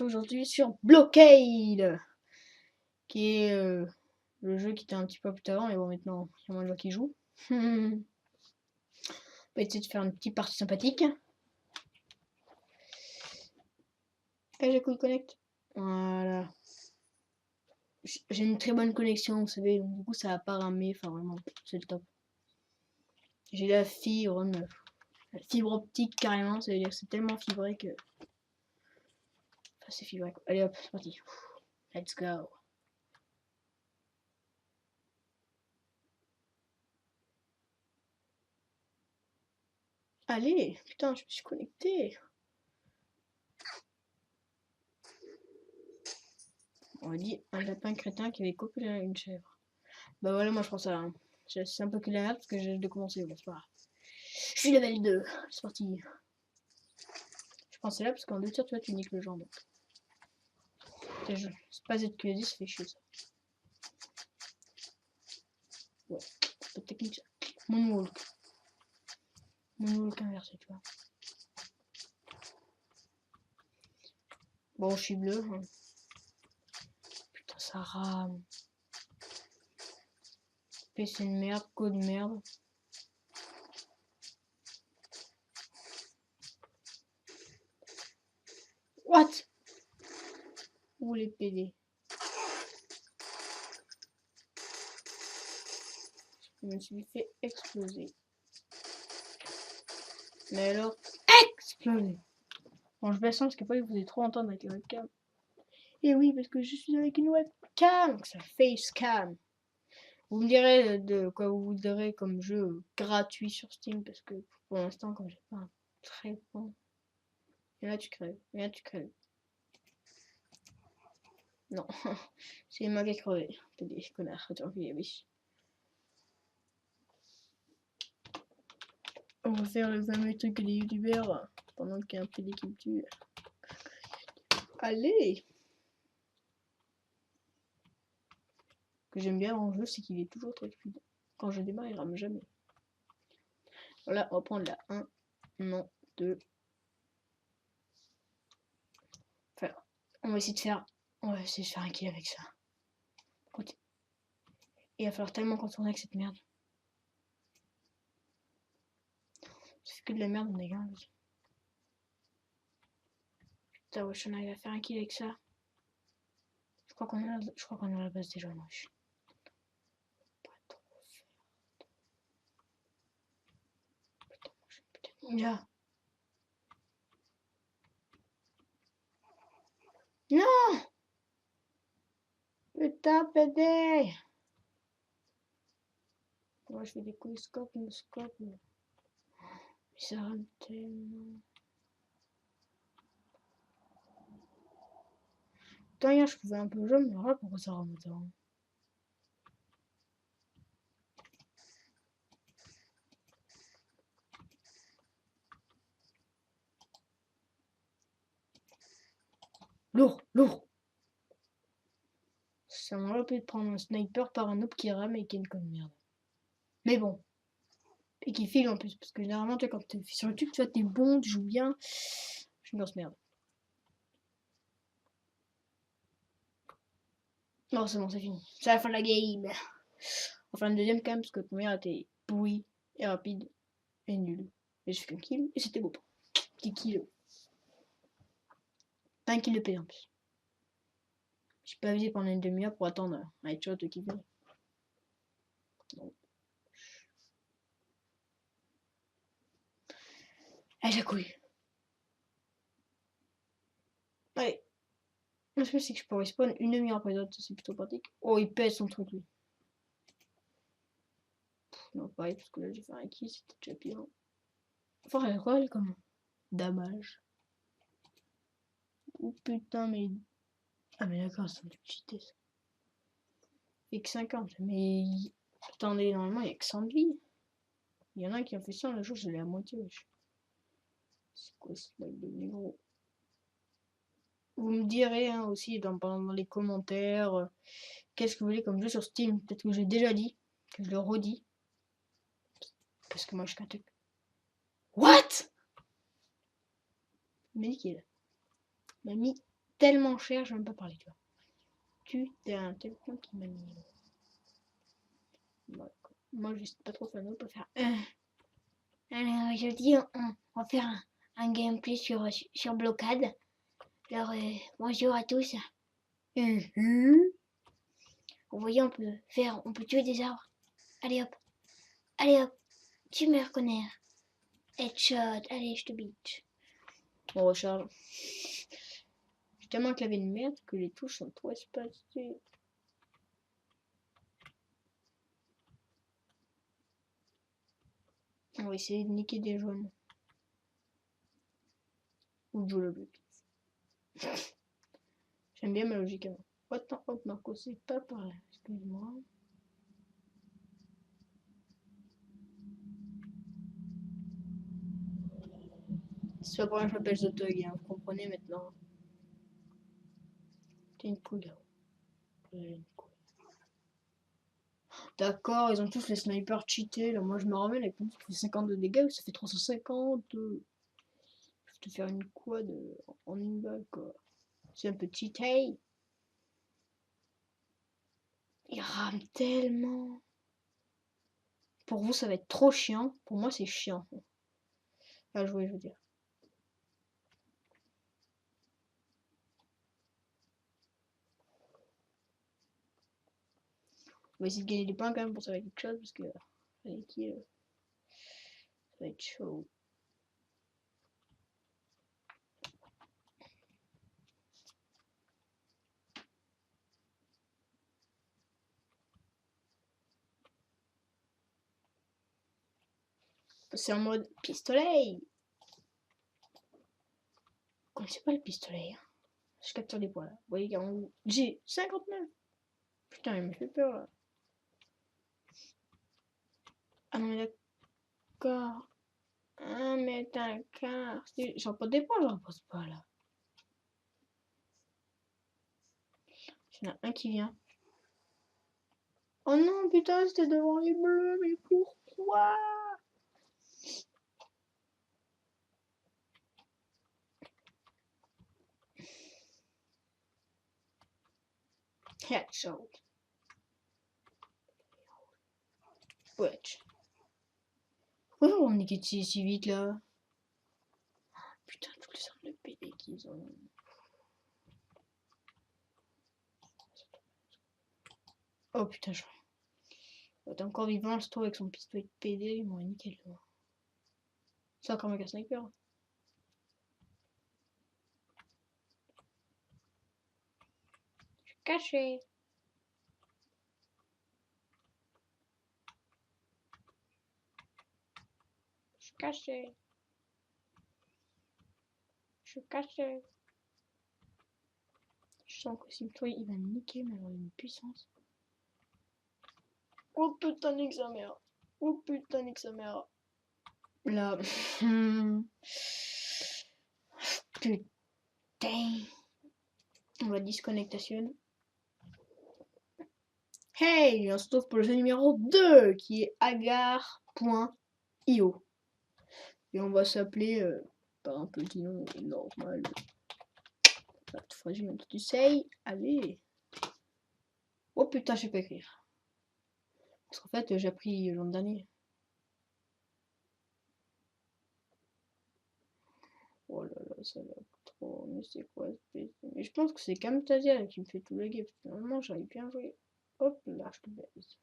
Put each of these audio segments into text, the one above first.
Aujourd'hui sur Blockade, qui est le jeu qui était un petit peu plus avant, mais bon, maintenant il y a moins de gens qui jouent. On va essayer de faire une petite partie sympathique. Et j'ai connect. Voilà. J'ai une très bonne connexion, vous savez, donc du coup ça va pas ramer, enfin vraiment, c'est le top. J'ai la fibre optique carrément, ça veut dire que c'est tellement fibré que. Enfin, c'est fibré quoi. Allez hop, c'est parti. Let's go. Allez, putain, je me suis connecté. On va dire un lapin crétin qui avait copié une chèvre. Bah voilà, moi je pense à. C'est un peu que la merde parce que j'ai de commencer, bon, c'est pas grave. Je suis level 2, c'est parti. Je pensais là parce qu'en 2 tirs, tu vois, tu niques le genre donc. C'est pas ZQSD, ça fait chier ça. Ouais, c'est pas technique ça. Moonwalk. Moonwalk inversé, tu vois. Bon, je suis bleu. Hein. Putain, ça rame. PC de merde, code de merde. What? Où les PD? Je me suis fait exploser. Mais alors, exploser. Bon, je baisse parce que pas vous allez trop entendre avec la webcam. Et oui, parce que je suis avec une webcam, donc ça facecam. Vous me direz de quoi vous voudrez comme jeu gratuit sur Steam, parce que pour l'instant, comme j'ai pas un très bon. Et là, tu crèves. Et là, tu crèves. Non, c'est moi qui ai crevé. T'as des connards, attends, oui. On va faire le fameux truc des youtubeurs pendant qu'il y a un PD qui me tue. Allez! Ce que j'aime bien dans le jeu, c'est qu'il est toujours très fluide. Quand je démarre, il rame jamais. Voilà, on va prendre la 1, non, 2. Enfin, on va essayer de faire un kill avec ça. Écoute, il va falloir tellement contourner avec cette merde. Ça fait que de la merde, on est gars. Putain, wesh, on arrive à faire un kill avec ça. Je crois qu'on a la base déjà, wesh. Pas trop faire. Putain, ninja. Non! Putain, PD! Moi, je fais des coups scope, no scope. Mais ça rame tellement. Putain, hier, je faisais un peu jaune, mais voilà pourquoi ça rame autant. Lourd! Ça m'aurait pu prendre un sniper par un noob qui rame et qui est une conne merde. Mais bon. Et qui file en plus, parce que généralement, toi, quand tu es sur YouTube, tu vois, t'es bon, tu joues bien. Je suis dans ce merde. Non, c'est bon, c'est fini. C'est la fin de la game. Enfin, le deuxième quand même, parce que le premier était pourri et rapide et nul. Et j'ai fait qu'un kill, et c'était beau. Petit kill. Pas un kill de paix en plus. J'ai pas visé pendant une demi-heure pour attendre un headshot qui venait. Non. Ah, j'ai couillé. Allez. Le truc, c'est que je peux respawn une demi-heure après l'autre, c'est plutôt pratique. Oh, il pèse son truc, lui. Non, pareil, parce que là, j'ai fait un kill, c'était déjà bien. Enfin, elle quoi, comme damage. Oh putain, mais. Ah, mais d'accord, c'est un truc cheaté ça. Il fait que 50, mais. Attendez, normalement, il y a que 100 de vie. Il y en a qui ont fait ça, le jour, je l'ai à moitié, wesh. C'est quoi ce mec de négro? Vous me direz hein, aussi dans les commentaires qu'est-ce que vous voulez comme jeu sur Steam. Peut-être que j'ai déjà dit, que je le redis. Parce que moi, je suis qu'un truc. What? M'a dit qu'il m'a mis tellement cher, je vais même pas parler, tu vois. Tu t'es un téléphone qui m'a mis. Moi, je suis pas trop fan, on peut faire. Alors, aujourd'hui, on va faire un gameplay sur blocade. Alors, bonjour à tous. Vous voyez, on peut tuer des arbres. Allez hop, tu me reconnais. Headshot, allez, je te beat. Bon, Charles. J'ai tellement clavé de merde que les touches sont trop espacées. On va essayer de niquer des jaunes. Ou de jouer le but. J'aime bien ma logique avant. Attends, hop, Marco, c'est pas par là. Excuse-moi. C'est pas pour rien que je m'appelle The Thug, hein, vous comprenez maintenant. T'es une couille là. D'accord, ils ont tous les snipers cheatés. Là, moi je me ramène avec une qui fait 50 de dégâts, ça fait 350. Je vais te faire une quad en une balle quoi. C'est un peu cheaté. Il rame tellement. Pour vous, ça va être trop chiant. Pour moi, c'est chiant. À jouer, je veux dire. On va essayer de gagner des points quand même pour ça va être quelque chose parce que avec qui ça va être chaud. C'est en mode pistolet. Vous connaissez pas le pistolet hein. Je capture des points là. Vous voyez, j'ai 59. Putain, il me fait peur là. Ah non, mais d'accord. Ah, mais d'accord. J'en pose des points, j'en pose pas là. Il y en a un qui vient. Oh non, putain, c'était devant les bleus, mais pourquoi? Headshot. Wesh. Pourquoi vous me niquez si vite là? Putain, toutes les armes de PD qu'ils ont. Oh putain, je. T'es encore vivant, ce tour avec son pistolet de PD, ils m'ont niqué le. C'est encore un sniper. Je suis caché. Je suis caché. Je suis caché. Je sens que si le toit il va me niquer, mais avoir une puissance. Oh putain, nique sa mère. Oh putain, nique sa mère. Là. Putain. On va disconnectation. Hey, on se retrouve pour le jeu numéro 2 qui est agar.io. Et on va s'appeler par un petit nom normal. Pas de fragile, tu sais. Allez. Oh putain, je sais pas écrire. Parce qu'en fait, j'ai appris l'an dernier. Oh là là, ça va trop. Mais c'est quoi ce PC? Mais je pense que c'est Camtasia qui me fait tout le game. Normalement, j'arrive bien à jouer. Hop là, je te baise.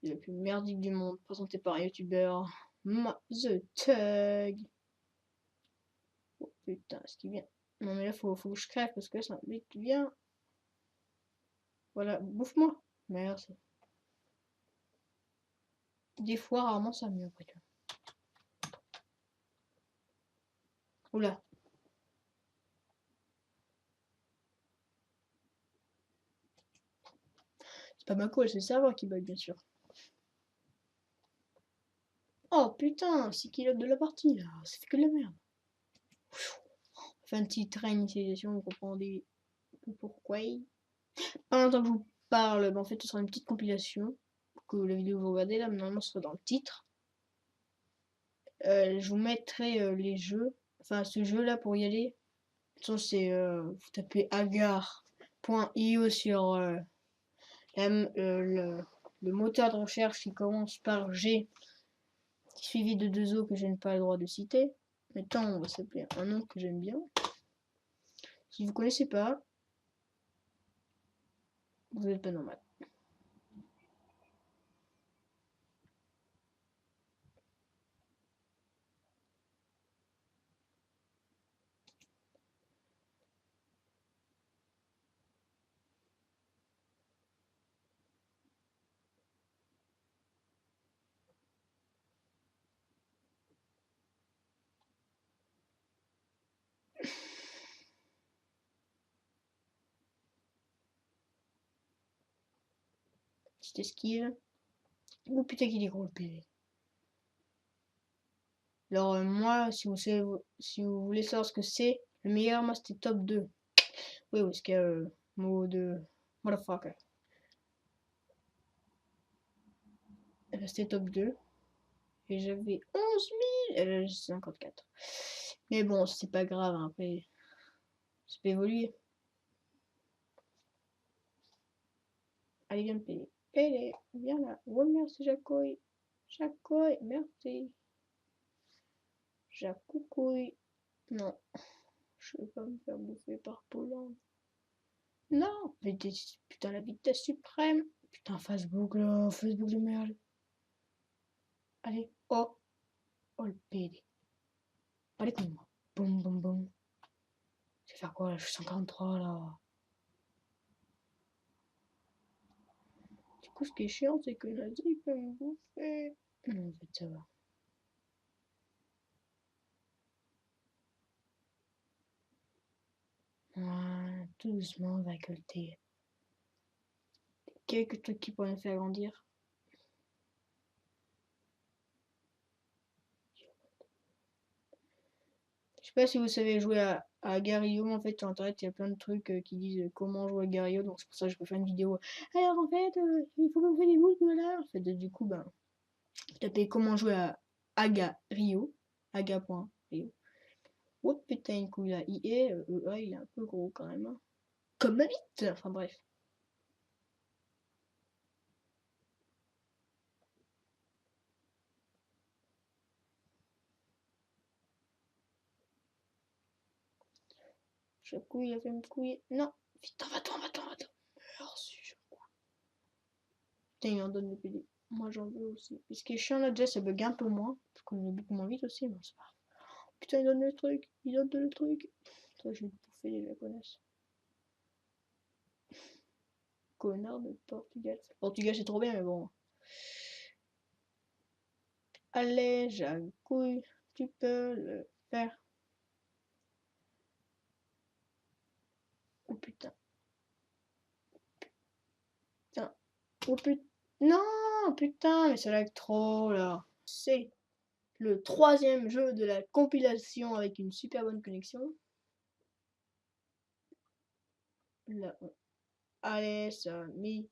C'est le plus merdique du monde, présenté par un youtubeur. The Thug. Oh putain, est-ce qu'il vient? Non mais là, faut que je crève parce que là, c'est un mec qui vient. Voilà, bouffe-moi. Merci. Des fois, rarement, ça mieux après tout. Oula. C'est pas ma colle, c'est le serveur qui bug, bien sûr. Oh putain, 6 kilos de la partie là, ça fait que de la merde. Fancy train initialisation, vous comprenez pourquoi. Pendant temps que je vous parle, bah, en fait ce sera une petite compilation que la vidéo que vous regardez là, normalement ce sera dans le titre. Je vous mettrai les jeux, enfin ce jeu là pour y aller. façon, c'est vous tapez agar.io sur le moteur de recherche qui commence par G, suivi de 2 O que je n'ai pas le droit de citer. Maintenant, on va s'appeler un nom que j'aime bien. Si vous connaissez pas, vous n'êtes pas normal. Petite esquive. Oh putain qu'il est gros le PV. Alors moi, si vous voulez savoir ce que c'est, le meilleur, moi c'était top 2. Oui, parce qu'il y a mot de motherfucker. C'était top 2. Et j'avais 11 000. Et là, j'ai 54. Mais bon, c'est pas grave, hein, après, ça peut évoluer. Allez, viens me payer. Allez, viens là. Oh, merci, Jacoy. Jacoy, merci. Jacoucouille. Non, je vais pas me faire bouffer par Pologne. Non, putain, la vitesse suprême. Putain, Facebook, là, Facebook de merde. Allez, oh, oh le PD. Allez, comme moi. Boum, boum, boum. Je vais faire quoi là? Je suis 143 là. Du coup, ce qui est chiant, c'est que Nazi il peut me bouffer. Non, en fait, ça va. Voilà, tout doucement, on va récolter quelques trucs qui pourraient me faire grandir. Je sais pas si vous savez jouer à Gario, en fait sur internet il y a plein de trucs qui disent comment jouer à Gario, donc c'est pour ça que je peux faire une vidéo. Alors en fait, il faut que vous faites des boules, voilà. En fait, du coup, ben, vous tapez comment jouer à Agario, aga.rio. Oh putain, une couille là, IE, EA, il est un peu gros quand même. Hein. Comme ma bite. Enfin bref. Je couille, il a fait me couiller. Non, putain, va-t'en, va-t'en, va-t'en. Merci, je couille. Putain, il en donne le PD. Moi j'en veux aussi. Et ce qui est chiant là, déjà ça bug un peu moins. Parce qu'on est beaucoup moins vite aussi, mais c'est pas grave. Putain, il donne le truc, il donne le truc. Toi, je vais te bouffer les japonaises. Connard de Portugal. Portugal, c'est trop bien, mais bon. Allez, Jacouille, tu peux le faire. Oh putain. Putain. Oh putain. Non, putain, mais ça lag trop là. C'est le 3e jeu de la compilation avec une super bonne connexion. Là. Allez, ça mis.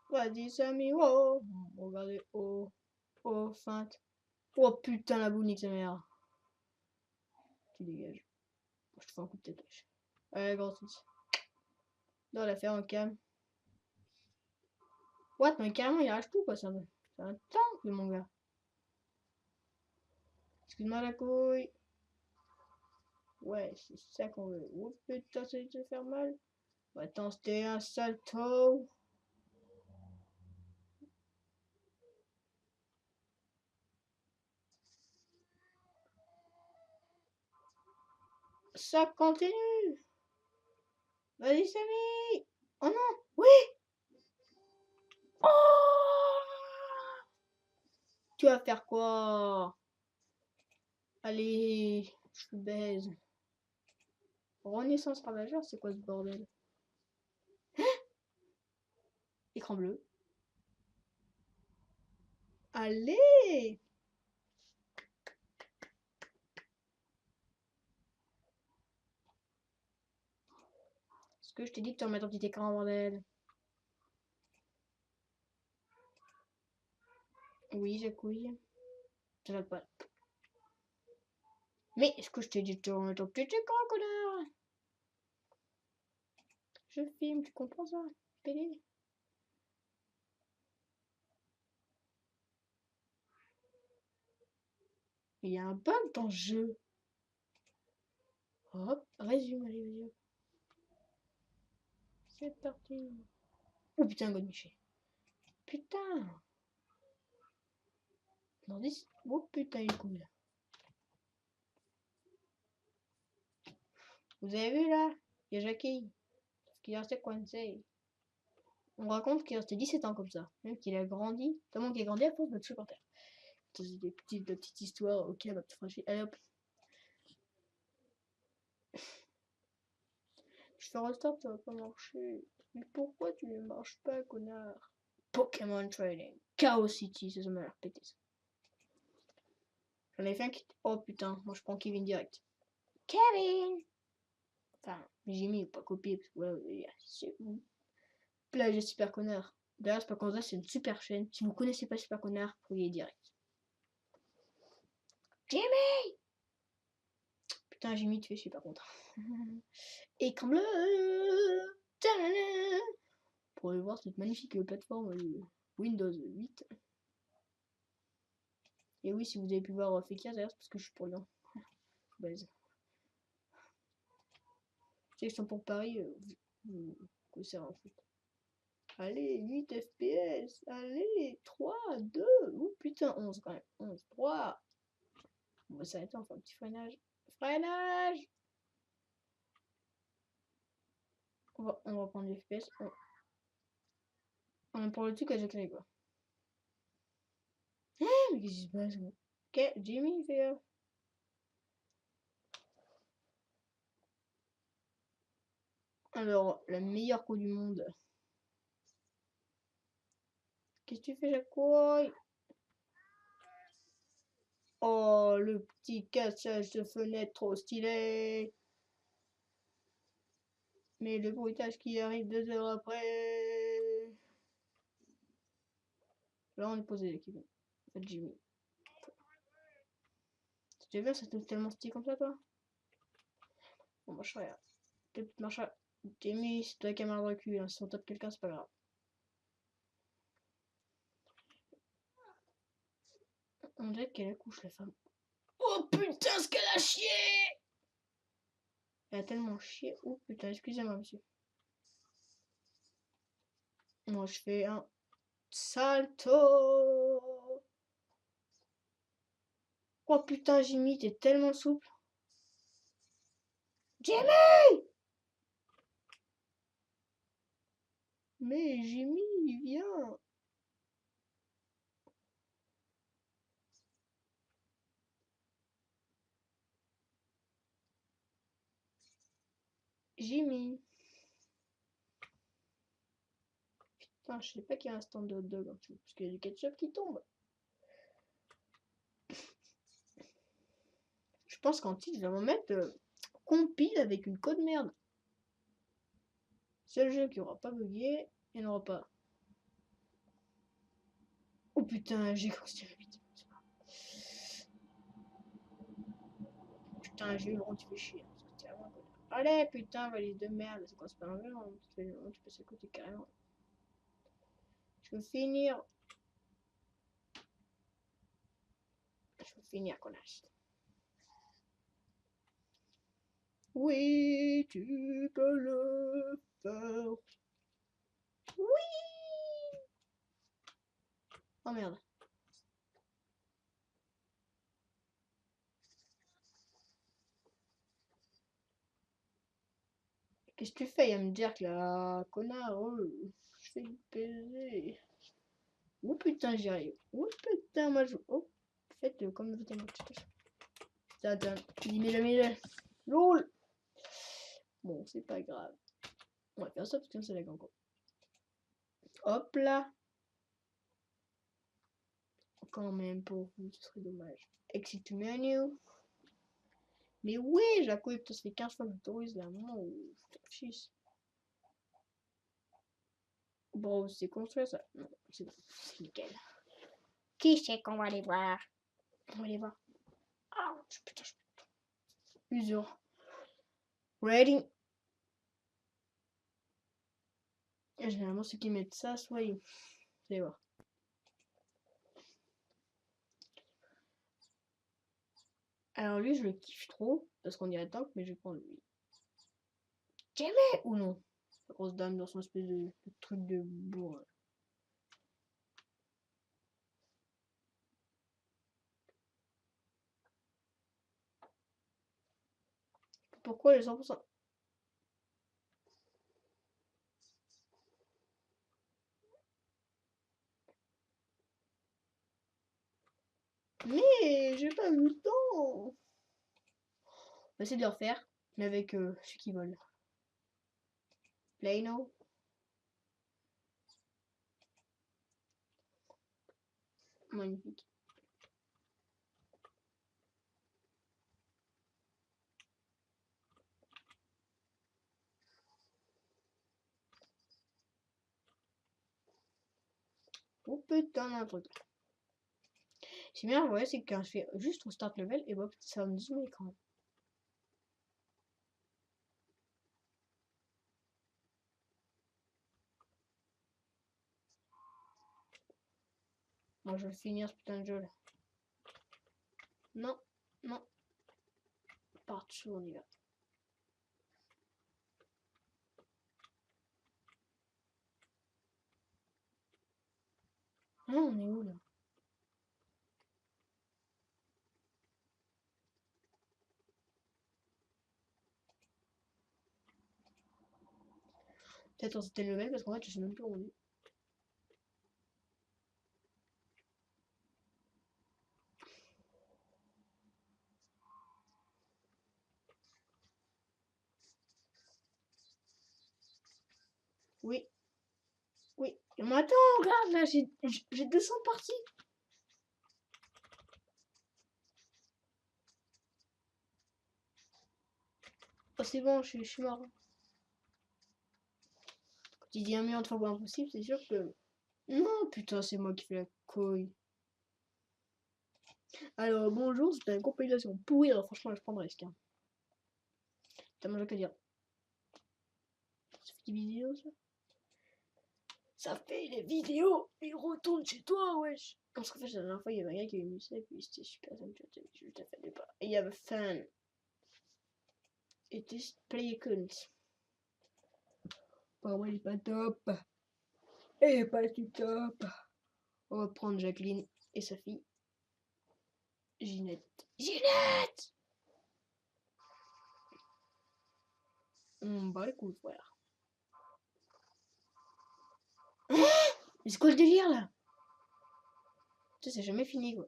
Vas-y, Samy, oh, regardez, oh, oh, feinte. Oh putain, la boule nique sa mère. Tu dégages. Je te fais un coup de tête, wesh. Allez, grand 6. Dans l'affaire en cam. What, mais carrément, il arrache tout, quoi, c'est un tank, mon gars. Excuse-moi, la couille. Ouais, c'est ça qu'on veut. Oh putain, ça va te faire mal. Attends, c'était un salto. Ça continue. Vas-y, Samy. Oh non, oui. Oh, tu vas faire quoi? Allez, je te baise. Renaissance ravageur, c'est quoi ce bordel? Écran bleu. Allez. Est-ce que je t'ai dit que tu remets ton petit écran, bordel? Oui, j'ai couille. Je pas. Mais est-ce que je t'ai dit de te remettre au petit écran, connard? Je filme, tu comprends ça? Pédé. Il y a un bug dans ce jeu. Hop, résume, allez, vas-y. Hop. C'est parti. Oh putain, Godmiché. Putain. L'indice. Oh putain, il est cool. Vous avez vu là? Il y a Jackie. Parce qu'il restait coincé. On raconte qu'il restait 17 ans comme ça. Même qu'il a grandi. Tellement qu'il a grandi à force de te supporter. C'est des petites histoires. Ok, ma petite franchise. Allez hop. Je fais restart, ça va pas marcher. Mais pourquoi tu ne marches pas, connard? Pokémon Trading. Chaos City, ça m'a l'air pété ça. J'en ai fait un qui. Oh putain, moi je prends Kevin direct. Kevin! Enfin, j'ai mis pas copié parce que voilà, c'est plage Super Connard. D'ailleurs, Super Connard, c'est une super chaîne. Si vous connaissez pas Super Connard, vous y aller direct. Jimmy! Putain, Jimmy, tu fais super content. Écran bleu! Pour aller voir cette magnifique plateforme Windows 8. Et oui, si vous avez pu voir Fekir d'ailleurs, c'est parce que je suis pour Lyon. Base. Sélection pour Paris, que c'est en foot. Allez, 8 FPS. Allez, 3, 2. Ouh putain, 11 quand même. 11, 3. On va s'arrêter, on fait un petit freinage. Freinage! On va prendre les FPS. On prend le truc à j'ai quoi. Ah, mais qu'est-ce qui se passe? Ok, Jimmy, fais gaffe. Alors, la meilleure coup du monde. Qu'est-ce que tu fais, Jacouille? Oh, le petit cassage de fenêtre trop stylé. Mais le bruitage qui arrive 2 heures après. Là, on est posé l'équipe. En fait, Jimmy. Tu veux, ça te tellement stylé comme ça, toi? Bon, bah, je regarde. Petite marche à... Jimmy, c'est toi la caméra de recul. Hein. Si on tape quelqu'un, c'est pas grave. On dirait qu'elle accouche, la femme. Oh putain, ce qu'elle a chié! Elle a tellement chié. Oh putain, excusez-moi, monsieur. Moi, je fais un salto. Oh putain, Jimmy, t'es tellement souple. Jimmy! Mais Jimmy, viens. Jimmy. Putain, je sais pas qu'il y a un stand de hot dog en dessous, parce qu'il y a du ketchup qui tombe. Je pense qu'en titre, je vais mettre compile avec une code merde. C'est le jeu qui aura pas bugué, il n'y en aura pas. Oh putain, j'ai cru que c'était vite. Putain, j'ai eu le rond, tu fais chier. Allez, putain, valise de merde, c'est quoi, c'est pas un jeu, hein. Tu peux s'écouter carrément. Je veux finir. Je veux finir, connasse. Oui, tu peux le faire. Oui. Oh merde. Qu'est-ce que tu fais? Il va me dire que la connard, je fais baiser. Oh putain, j'y arrive. Oh putain, moi je. Oh, faites comme vous aimez. Attends, tu dis mille. LOL. Bon, c'est pas grave. On va faire ça parce que c'est la gango. Hop là. Quand même, pour vous, ce serait dommage. Exit menu. Mais ouais, Jaco, ça fait 15 fois que j'autorise là. Moment où je te fiche. Bon, c'est construit ça. Non, c'est bon. C'est nickel. Qui c'est qu'on va aller voir? On va aller voir. Ah, putain, Usure. Ready. Et généralement, ceux qui mettent ça, soit ils... Vous allez voir. Alors lui, je le kiffe trop, parce qu'on dirait tank, mais je vais prendre lui. Jamais. Ou non. La grosse dame dans son espèce de truc de bourre. Pourquoi les 100%? Mais j'ai pas eu le temps. On va essayer de le refaire, mais avec ceux qui volent. Plano. Magnifique. Oh putain, un truc. C'est bien, vous voyez, c'est que quand je fais juste au start level, et bah ça va me zoomer l'écran. Moi je vais finir ce putain de jeu là. Non, non. Partout on y va. Non, on est où là? Peut-être on s'était level parce qu'en fait je sais même plus où on est. Oui, oui. Mais attends, regarde là, j'ai 200 parties. Oh, c'est bon, je suis mort. Quand tu dis un million de fois impossible, c'est sûr que... Non, putain, c'est moi qui fais la couille. Alors, bonjour, c'était une compilation pourrie, alors franchement, je prends le risque. Hein. T'as mangé qu'à dire. Ça fait des vidéos, ça? Ça fait des vidéos! Il retourne chez toi, wesh! Parce qu'en fait, la dernière fois, il y avait un gars qui avait mis ça, et puis c'était super simple, je te fais pas. Et il y avait fan. It is play count. Apparemment, il est pas top. Il est pas du top. On va prendre Jacqueline et sa fille. Ginette. Ginette! On bat les couilles, frère. Mais c'est quoi le délire là? Tu sais, c'est jamais fini quoi.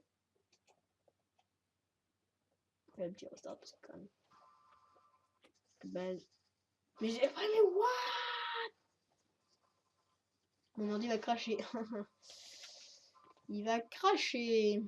On fait un petit restart parce que quand même. Base. Mais j'ai pas mais what? Mon ordi va cracher. Il va cracher.